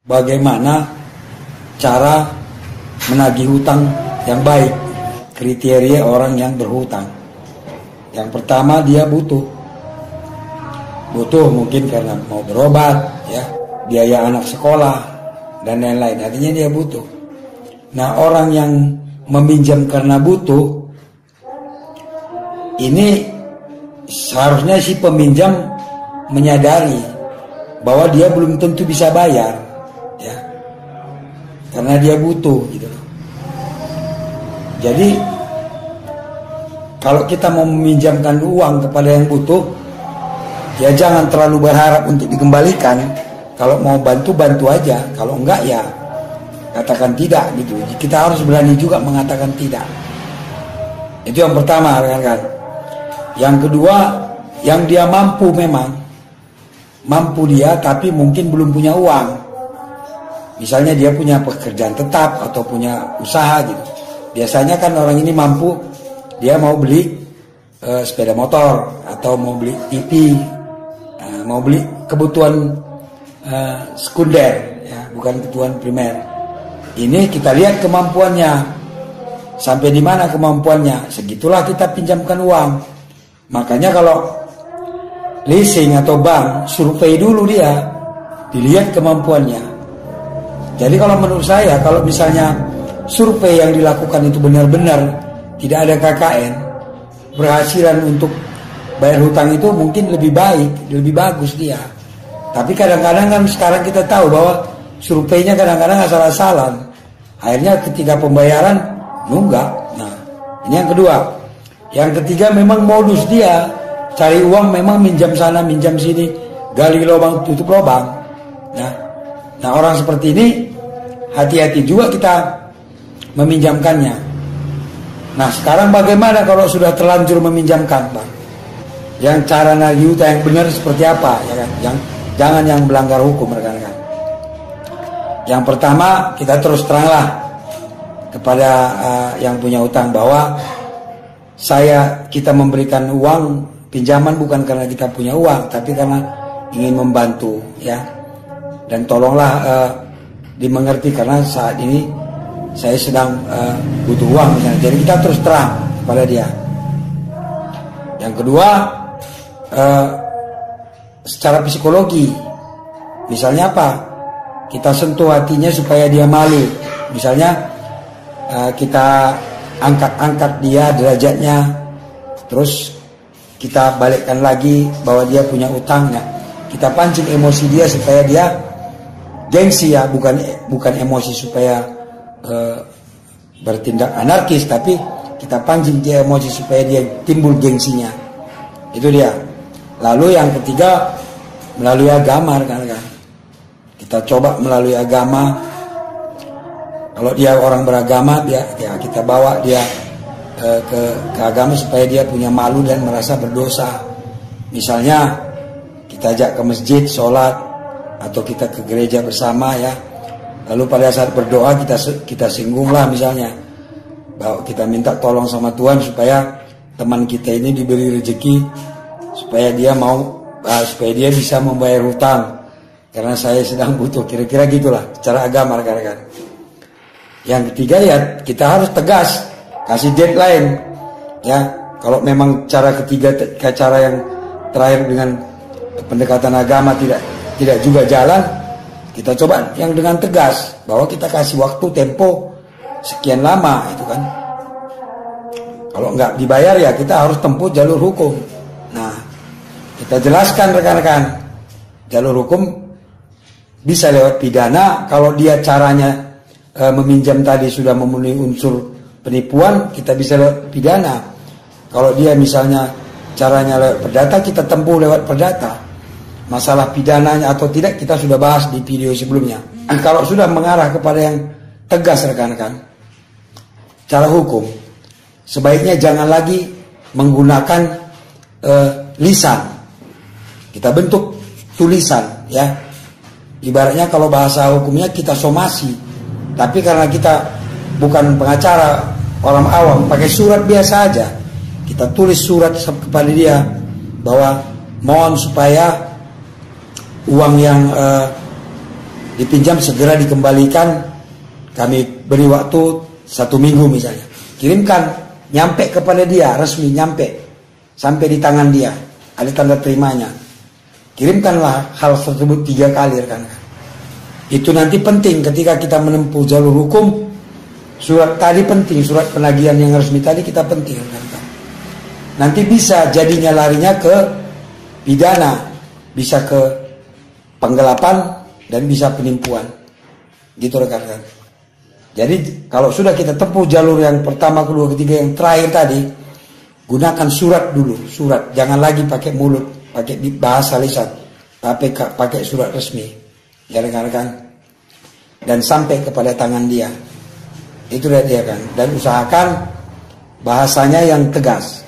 bagaimana cara menagih hutang yang baik, kriteria orang yang berhutang. Yang pertama, dia butuh mungkin karena mau berobat, ya, biaya anak sekolah dan lain-lain, artinya dia butuh. Nah, orang yang meminjam karena butuh ini seharusnya si peminjam menyadari bahwa dia belum tentu bisa bayar, ya, karena dia butuh gitu. Jadi kalau kita mau meminjamkan uang kepada yang butuh, ya jangan terlalu berharap untuk dikembalikan. Kalau mau bantu aja, kalau enggak ya katakan tidak gitu. Kita harus berani juga mengatakan tidak. Itu yang pertama, rekan-rekan. Yang kedua, yang dia mampu, memang mampu dia tapi mungkin belum punya uang. Misalnya dia punya pekerjaan tetap atau punya usaha gitu. Biasanya kan orang ini mampu, dia mau beli sepeda motor atau mau beli TV, mau beli kebutuhan sekunder, ya, bukan kebutuhan primer. Ini kita lihat kemampuannya, sampai di mana kemampuannya, segitulah kita pinjamkan uang. Makanya kalau leasing atau bank, survei dulu dia, dilihat kemampuannya. Jadi kalau menurut saya, kalau misalnya survei yang dilakukan itu benar-benar tidak ada KKN, berhasilan untuk bayar hutang itu mungkin lebih baik, lebih bagus dia. Tapi kadang-kadang kan sekarang kita tahu bahwa surveinya kadang-kadang asal-asalan. Akhirnya ketika pembayaran nunggak. Nah, ini yang kedua. Yang ketiga, memang modus dia cari uang, memang minjam sana, minjam sini, gali lubang, tutup lubang. Nah, orang seperti ini hati-hati juga kita meminjamkannya. Nah, sekarang bagaimana kalau sudah terlanjur meminjamkan, Bang? Yang cara nagih hutang yang benar seperti apa, ya kan? Jangan yang melanggar hukum, rekan-rekan. Yang pertama, kita terus teranglah kepada yang punya hutang bahwa kita memberikan uang pinjaman bukan karena kita punya uang, tapi karena ingin membantu, ya. Dan tolonglah dimengerti karena saat ini saya sedang butuh uang misalnya. Jadi kita terus terang kepada dia. Yang kedua, secara psikologi, misalnya apa? Kita sentuh hatinya supaya dia malu. Misalnya kita angkat-angkat dia derajatnya, terus kita balikkan lagi bahwa dia punya utangnya. Kita pancing emosi dia supaya dia gengsi, ya, bukan emosi supaya bertindak anarkis, tapi kita pancing dia emosi supaya dia timbul gengsinya. Itu dia. Lalu yang ketiga, melalui agama, kan? Kita coba melalui agama. Kalau dia orang beragama, ya kita bawa dia ke agama supaya dia punya malu dan merasa berdosa. Misalnya kita ajak ke masjid sholat atau kita ke gereja bersama, ya. Lalu pada saat berdoa kita singgunglah misalnya bahwa kita minta tolong sama Tuhan supaya teman kita ini diberi rezeki, supaya dia supaya dia bisa membayar hutang karena saya sedang butuh, kira-kira gitulah cara agama, rekan-rekan. Yang ketiga, ya kita harus tegas, kasih deadline, ya. Kalau memang cara ketiga, cara yang terakhir dengan pendekatan agama tidak juga jalan, kita coba yang dengan tegas bahwa kita kasih waktu tempo sekian lama, itu kan. Kalau nggak dibayar, ya kita harus tempuh jalur hukum. Nah, kita jelaskan, rekan-rekan, jalur hukum bisa lewat pidana. Kalau dia caranya meminjam tadi sudah memenuhi unsur penipuan, kita bisa lewat pidana. Kalau dia misalnya caranya lewat perdata, kita tempuh lewat perdata. Masalah pidananya atau tidak kita sudah bahas di video sebelumnya. Kalau sudah mengarah kepada yang tegas, rekan-rekan, cara hukum, sebaiknya jangan lagi menggunakan lisan. Kita bentuk tulisan, ya. Ibaratnya kalau bahasa hukumnya kita somasi. Tapi karena kita bukan pengacara, orang awam, pakai surat biasa aja. Kita tulis surat kepada dia bahwa mohon supaya uang yang dipinjam segera dikembalikan, kami beri waktu 1 minggu misalnya, kirimkan, nyampe kepada dia, resmi nyampe, sampai di tangan dia, ada tanda terimanya, kirimkanlah hal tersebut 3 kali rekan-rekan. Itu nanti penting ketika kita menempuh jalur hukum. Surat tadi penting, surat penagihan yang resmi tadi kita penting rekan-rekan. Nanti bisa jadinya larinya ke pidana, bisa ke penggelapan, dan bisa penipuan. Gitu rekan-rekan. Jadi kalau sudah kita tempuh jalur yang pertama, kedua, ketiga, yang terakhir tadi, gunakan surat dulu, surat. Jangan lagi pakai mulut, pakai bahasa lisan, tapi pakai surat resmi. Ya rekan-rekan. Dan sampai kepada tangan dia. Itu dia kan. Dan usahakan bahasanya yang tegas.